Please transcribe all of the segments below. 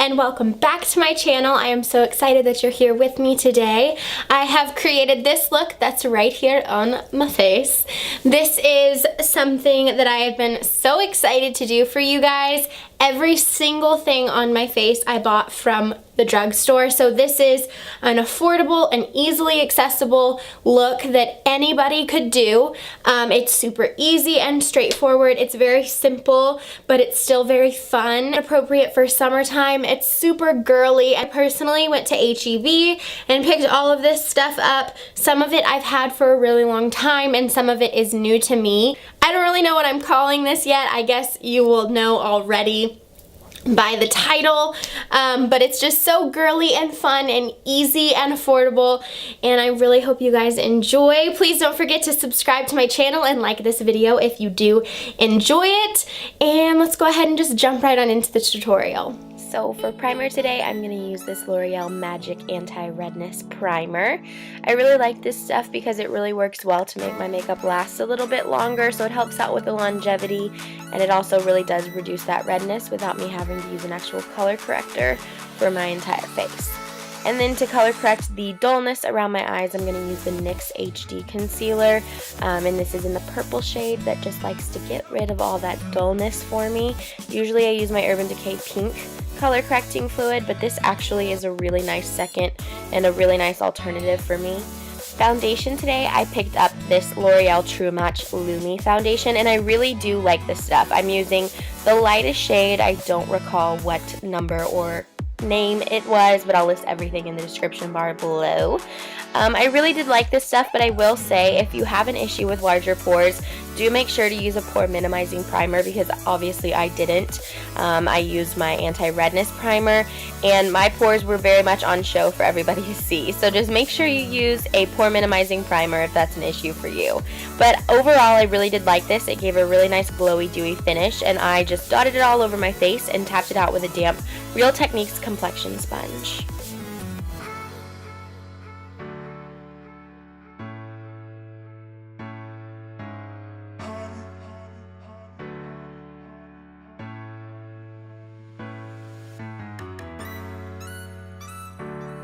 and welcome back to my channel. I am so excited that you're here with me today. I have created this look that's right here on my face. This is something that I have been so excited to do for you guys. Every single thing on my face I bought from the drugstore. So this is an affordable and easily accessible look that anybody could do. It's super easy and straightforward. It's very simple, but it's still very fun, appropriate for summertime. It's super girly. I personally went to HEB and picked all of this stuff up. Some of it I've had for a really long time and some of it is new to me. I don't really know what I'm calling this yet. I guess you will know already by the title, but it's just so girly and fun and easy and affordable, and I really hope you guys enjoy. Please don't forget to subscribe to my channel and like this video if you do enjoy it, and let's go ahead and just jump right on into the tutorial. So for primer today, I'm going to use this L'Oreal Magic Anti-Redness Primer. I really like this stuff because it really works well to make my makeup last a little bit longer, so it helps out with the longevity, and it also really does reduce that redness without me having to use an actual color corrector for my entire face. And then to color correct the dullness around my eyes, I'm going to use the NYX HD Concealer, and this is in the purple shade that just likes to get rid of all that dullness for me. Usually I use my Urban Decay Pink color correcting fluid, but this actually is a really nice second and a really nice alternative for me. Foundation today, I picked up this L'Oreal True Match Lumi foundation, and I really do like this stuff. I'm using the lightest shade. I don't recall what number or name it was, but I'll list everything in the description bar below. I really did like this stuff, but I will say if you have an issue with larger pores, do make sure to use a pore minimizing primer, because obviously I didn't. I used my anti-redness primer and my pores were very much on show for everybody to see, so just make sure you use a pore minimizing primer if that's an issue for you. But overall I really did like this. It gave a really nice glowy dewy finish, and I just dotted it all over my face and tapped it out with a damp Real Techniques complexion sponge.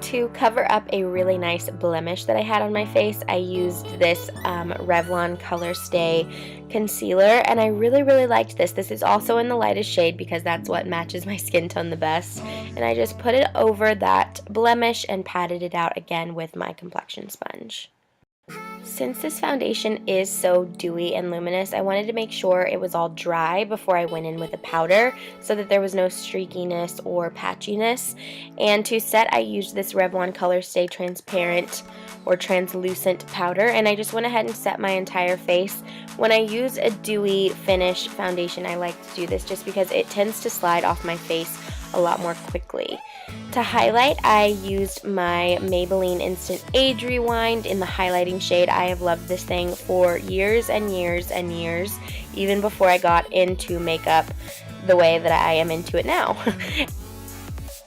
To cover up a really nice blemish that I had on my face, I used this Revlon ColorStay concealer, and I really liked this. This is also in the lightest shade because that's what matches my skin tone the best, and I just put it over that blemish and patted it out again with my complexion sponge. Since this foundation is so dewy and luminous, I wanted to make sure it was all dry before I went in with a powder so that there was no streakiness or patchiness. And to set, I used this Revlon ColorStay transparent or translucent powder, and I just went ahead and set my entire face. When I use a dewy finish foundation, I like to do this just because it tends to slide off my face a lot more quickly. To highlight, I used my Maybelline Instant Age Rewind in the highlighting shade. I have loved this thing for years and years and years, even before I got into makeup the way that I am into it now.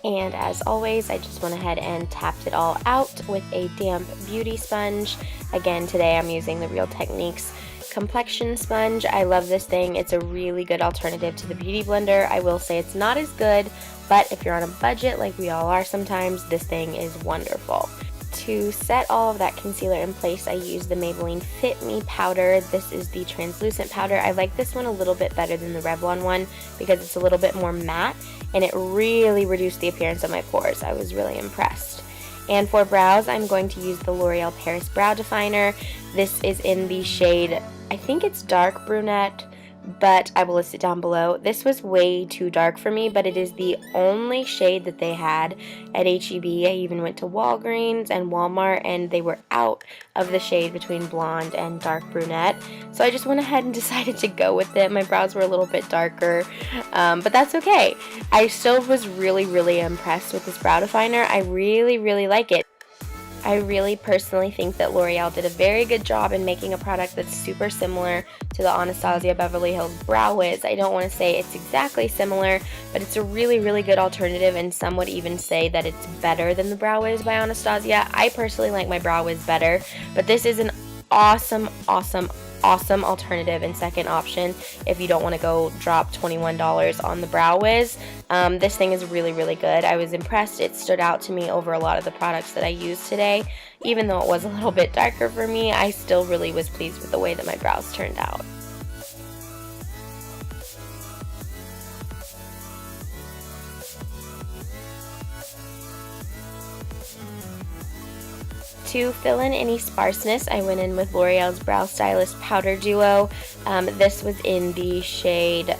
And as always, I just went ahead and tapped it all out with a damp beauty sponge. Again, today I'm using the Real Techniques complexion sponge. I love this thing. It's a really good alternative to the Beauty Blender. I will say it's not as good, but if you're on a budget like we all are sometimes, this thing is wonderful. To set all of that concealer in place, I use the Maybelline Fit Me powder. This is the translucent powder. I like this one a little bit better than the Revlon one because it's a little bit more matte, and it really reduced the appearance of my pores. I was really impressed. And for brows, I'm going to use the L'Oreal Paris Brow Definer. This is in the shade, I think it's dark brunette, but I will list it down below. This was way too dark for me, but it is the only shade that they had at HEB. I even went to Walgreens and Walmart, and they were out of the shade between blonde and dark brunette. So I just went ahead and decided to go with it. My brows were a little bit darker, but that's okay. I still was really impressed with this brow definer. I really like it. I really personally think that L'Oreal did a very good job in making a product that's super similar to the Anastasia Beverly Hills Brow Wiz. I don't want to say it's exactly similar, but it's a really good alternative, and some would even say that it's better than the Brow Wiz by Anastasia. I personally like my Brow Wiz better, but this is an awesome awesome alternative and second option if you don't want to go drop $21 on the Brow Wiz. This thing is really, really good. I was impressed. It stood out to me over a lot of the products that I used today. Even though it was a little bit darker for me, I still really was pleased with the way that my brows turned out. To fill in any sparseness, I went in with L'Oreal's Brow Stylist Powder Duo. This was in the shade,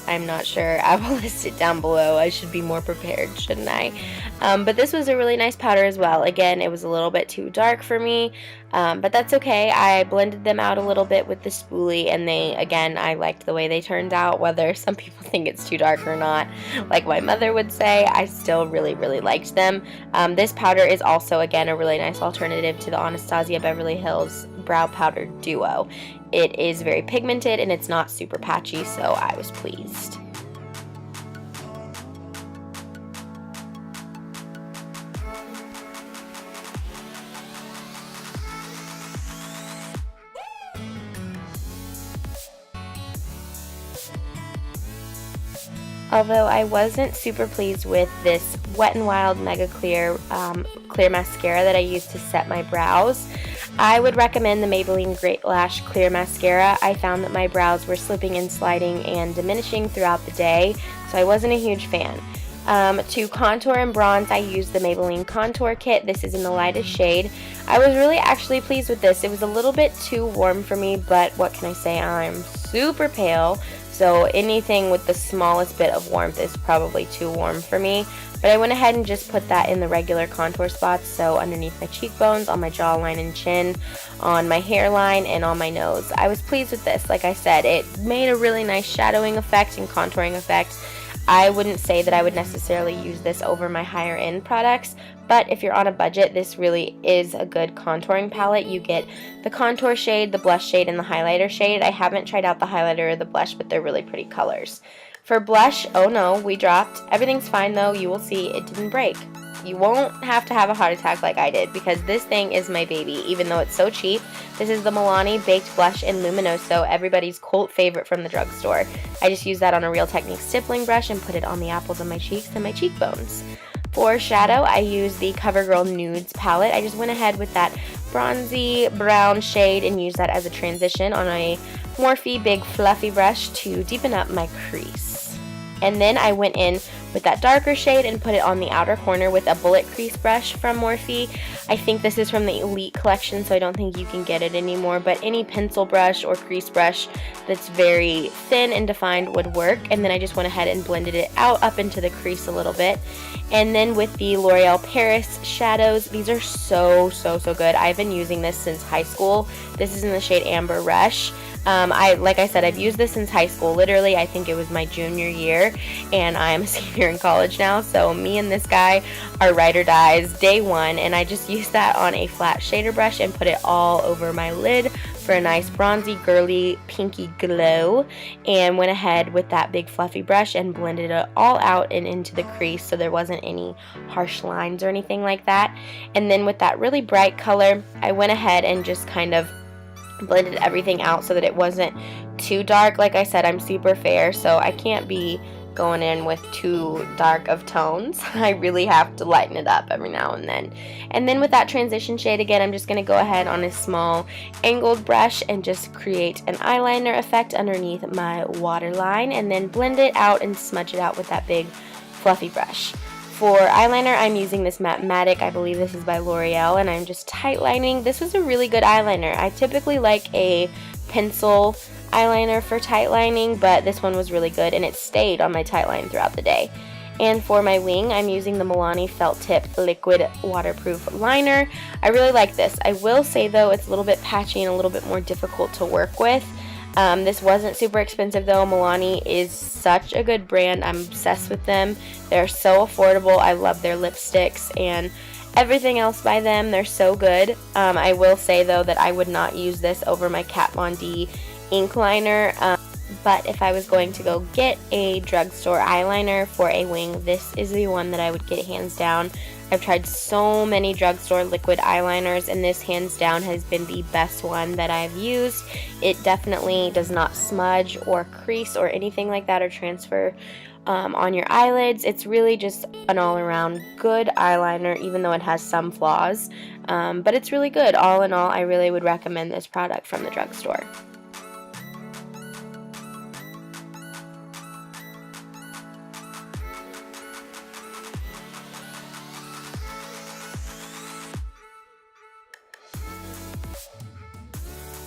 I'm not sure, I will list it down below. I should be more prepared, shouldn't I? But this was a really nice powder as well. Again, it was a little bit too dark for me, but that's okay. I blended them out a little bit with the spoolie, and I liked the way they turned out, whether some people think it's too dark or not. Like my mother would say, I still really, really liked them. This powder is also, again, a really nice alternative to the Anastasia Beverly Hills Brow Powder Duo. It is very pigmented and it's not super patchy, so I was pleased. Although I wasn't super pleased with this Wet n Wild Mega Clear clear mascara that I used to set my brows, I would recommend the Maybelline Great Lash Clear Mascara. I found that my brows were slipping and sliding and diminishing throughout the day, so I wasn't a huge fan. To contour and bronze, I used the Maybelline Contour Kit. This is in the lightest shade. I was really actually pleased with this. It was a little bit too warm for me, but what can I say? I'm super pale. So anything with the smallest bit of warmth is probably too warm for me. But I went ahead and just put that in the regular contour spots, so underneath my cheekbones, on my jawline and chin, on my hairline, and on my nose. I was pleased with this. Like I said, it made a really nice shadowing effect and contouring effect. I wouldn't say that I would necessarily use this over my higher end products, but if you're on a budget, this really is a good contouring palette. You get the contour shade, the blush shade, and the highlighter shade. I haven't tried out the highlighter or the blush, but they're really pretty colors. For blush, oh no, we dropped. Everything's fine though. You will see it didn't break. You won't have to have a heart attack like I did, because this thing is my baby, even though it's so cheap. This is the Milani Baked Blush in Luminoso, everybody's cult favorite from the drugstore. I just used that on a Real Techniques stippling brush and put it on the apples of my cheeks and my cheekbones. For shadow, I used the CoverGirl Nudes palette. I just went ahead with that bronzy brown shade and used that as a transition on a Morphe big fluffy brush to deepen up my crease. And then I went in with that darker shade and put it on the outer corner with a bullet crease brush from Morphe. I think this is from the Elite collection, so I don't think you can get it anymore, but any pencil brush or crease brush that's very thin and defined would work. And then I just went ahead and blended it out up into the crease a little bit. And then with the L'Oreal Paris shadows, these are so good. I've been using this since high school. This is in the shade Amber Rush. Like I said, I've used this since high school. Literally, I think it was my junior year, and I'm a senior in college now, so me and this guy are ride or dies day one, and I just used that on a flat shader brush and put it all over my lid for a nice bronzy, girly, pinky glow, and went ahead with that big fluffy brush and blended it all out and into the crease so there wasn't any harsh lines or anything like that. And then with that really bright color, I went ahead and just kind of blended everything out so that it wasn't too dark. Like I said, I'm super fair, so I can't be going in with too dark of tones. I really have to lighten it up every now and then. And then with that transition shade, again, I'm just going to go ahead on a small angled brush and just create an eyeliner effect underneath my waterline, and then blend it out and smudge it out with that big fluffy brush. For eyeliner, I'm using this Matte-Matic. I believe this is by L'Oreal, and I'm just tight lining. This was a really good eyeliner. I typically like a pencil eyeliner for tight lining, but this one was really good, and it stayed on my tight line throughout the day. And for my wing, I'm using the Milani Felt Tip Liquid Waterproof Liner. I really like this. I will say, though, it's a little bit patchy and a little bit more difficult to work with. This wasn't super expensive though. Milani is such a good brand. I'm obsessed with them. They're so affordable. I love their lipsticks and everything else by them. They're so good. I will say though that I would not use this over my Kat Von D ink liner. But if I was going to go get a drugstore eyeliner for a wing, this is the one that I would get hands down. I've tried so many drugstore liquid eyeliners, and this hands down has been the best one that I've used. It definitely does not smudge or crease or anything like that or transfer on your eyelids. It's really just an all-around good eyeliner, even though it has some flaws, but it's really good. All in all, I really would recommend this product from the drugstore.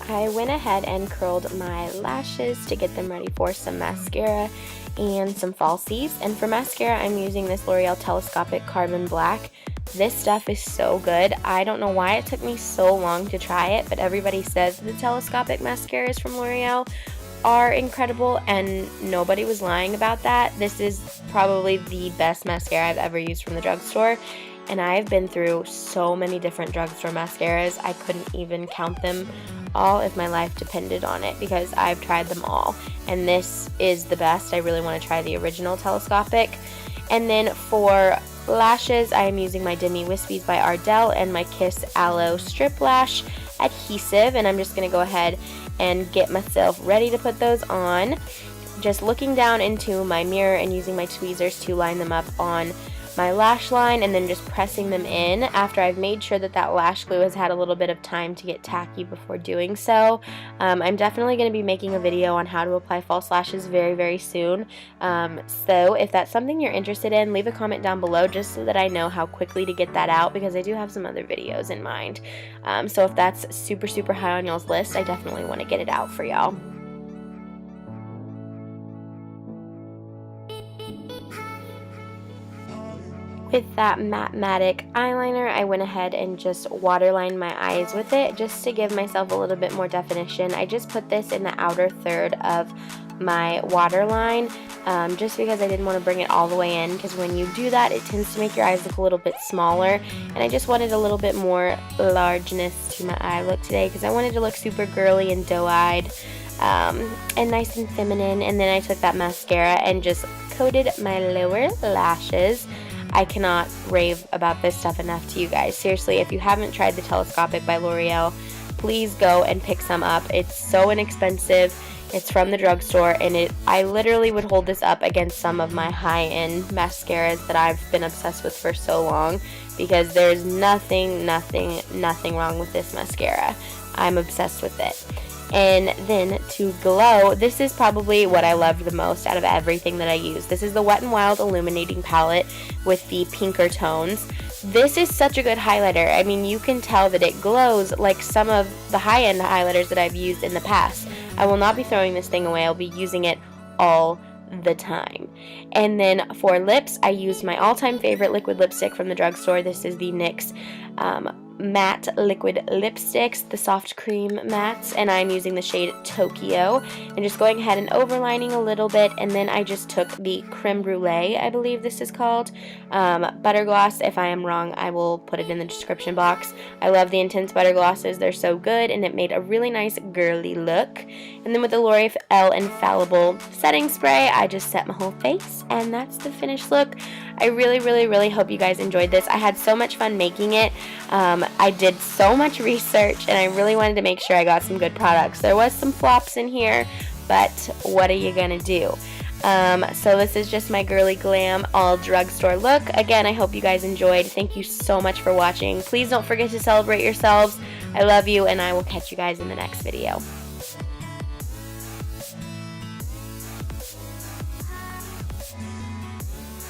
I went ahead and curled my lashes to get them ready for some mascara and some falsies. And for mascara, I'm using this L'Oreal Telescopic Carbon Black. This stuff is so good. I don't know why it took me so long to try it, but everybody says the telescopic mascaras from L'Oreal are incredible, and nobody was lying about that. This is probably the best mascara I've ever used from the drugstore. And I've been through so many different drugstore mascaras, I couldn't even count them all if my life depended on it, because I've tried them all. And this is the best. I really want to try the original telescopic. And then for lashes, I am using my Demi Wispies by Ardell and my Kiss Aloe Strip Lash Adhesive. And I'm just going to go ahead and get myself ready to put those on. Just looking down into my mirror and using my tweezers to line them up on my lash line, and then just pressing them in after I've made sure that that lash glue has had a little bit of time to get tacky before doing so. I'm definitely going to be making a video on how to apply false lashes very, very soon. So if that's something you're interested in, leave a comment down below just so that I know how quickly to get that out, because I do have some other videos in mind. So if that's super, super high on y'all's list, I definitely want to get it out for y'all. With that Matte-Matic eyeliner, I went ahead and just waterlined my eyes with it just to give myself a little bit more definition. I just put this in the outer third of my waterline just because I didn't want to bring it all the way in, because when you do that, it tends to make your eyes look a little bit smaller, and I just wanted a little bit more largeness to my eye look today, because I wanted to look super girly and doe-eyed and nice and feminine. And then I took that mascara and just coated my lower lashes. I cannot rave about this stuff enough to you guys. Seriously, if you haven't tried the Telescopic by L'Oreal, please go and pick some up. It's so inexpensive. It's from the drugstore, and I literally would hold this up against some of my high-end mascaras that I've been obsessed with for so long, because there's nothing wrong with this mascara. I'm obsessed with it. And then to glow, this is probably what I loved the most out of everything that I use. This is the Wet n Wild Illuminating Palette with the pinker tones. This is such a good highlighter. I mean, you can tell that it glows like some of the high-end highlighters that I've used in the past. I will not be throwing this thing away. I'll be using it all the time. And then for lips, I used my all-time favorite liquid lipstick from the drugstore. This is the NYX matte liquid lipsticks, the soft cream mattes, and I'm using the shade Tokyo, and just going ahead and overlining a little bit. And then I just took the creme brulee, I believe this is called, butter gloss. If I am wrong, I will put it in the description box. I love the intense butter glosses. They're so good, and it made a really nice girly look. And then with the L'Oreal Infallible setting spray, I just set my whole face, and that's the finished look. I really hope you guys enjoyed this. I had so much fun making it. I did so much research, and I really wanted to make sure I got some good products. There was some flops in here, but what are you gonna do? So this is just my Girly Glam all drugstore look. Again, I hope you guys enjoyed. Thank you so much for watching. Please don't forget to celebrate yourselves. I love you, and I will catch you guys in the next video.